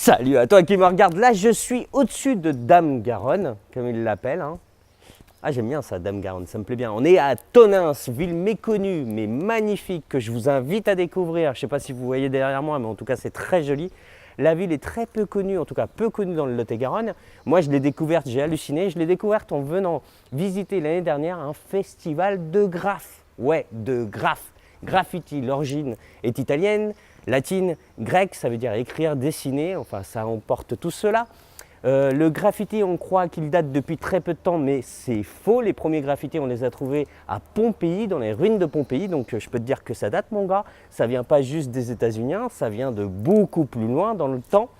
Salut à toi qui me regarde. Là, je suis au-dessus de Dame-Garonne, comme ils l'appellent. Ah, j'aime bien ça, Dame-Garonne, ça me plaît bien. On est à Tonneins, ville méconnue, mais magnifique, que je vous invite à découvrir. Je ne sais pas si vous voyez derrière moi, mais en tout cas, c'est très joli. La ville est très peu connue, en tout cas peu connue dans le Lot-et-Garonne. Moi, je l'ai découverte, j'ai halluciné. Je l'ai découverte en venant visiter l'année dernière un festival de graphes. Ouais, de graphes. Graffiti, l'origine est italienne, latine, grecque, ça veut dire écrire, dessiner, enfin ça emporte tout cela. Le graffiti, on croit qu'il date depuis très peu de temps, mais c'est faux. Les premiers graffitis, on les a trouvés à Pompéi, dans les ruines de Pompéi. Donc je peux te dire que ça date, mon gars. Ça vient pas juste des États-Unis, ça vient de beaucoup plus loin dans le temps.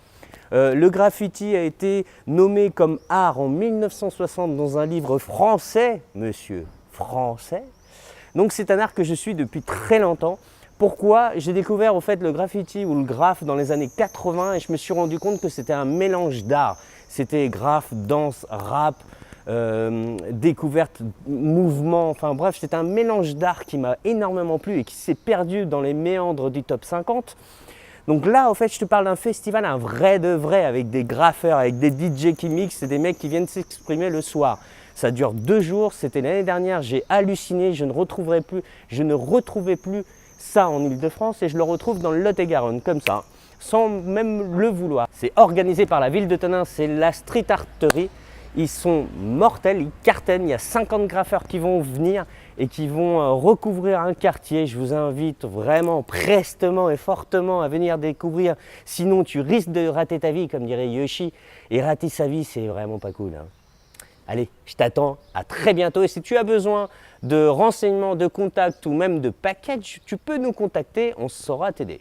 Le graffiti a été nommé comme art en 1960 dans un livre français, monsieur, français. Donc c'est un art que je suis depuis très longtemps. Pourquoi? J'ai découvert au fait le graffiti ou le graphe dans les années 80 et je me suis rendu compte que c'était un mélange d'art. C'était graphe, danse, rap, découverte, mouvement, enfin bref, c'était un mélange d'art qui m'a énormément plu et qui s'est perdu dans les méandres du top 50. Donc là, en fait, je te parle d'un festival, un vrai de vrai, avec des graffeurs, avec des DJ qui mixent et des mecs qui viennent s'exprimer le soir. Ça dure 2 jours, c'était l'année dernière, j'ai halluciné, je ne retrouvais plus ça en Ile-de-France et je le retrouve dans le Lot-et-Garonne, comme ça, sans même le vouloir. C'est organisé par la ville de Tonneins, c'est la street arterie. Ils sont mortels, ils cartonnent, il y a 50 graffeurs qui vont venir et qui vont recouvrir un quartier. Je vous invite vraiment prestement et fortement à venir découvrir, sinon tu risques de rater ta vie, comme dirait Yoshi, et rater sa vie, c'est vraiment pas cool. Allez, je t'attends, à très bientôt. Et si tu as besoin de renseignements, de contacts ou même de package, tu peux nous contacter, on saura t'aider.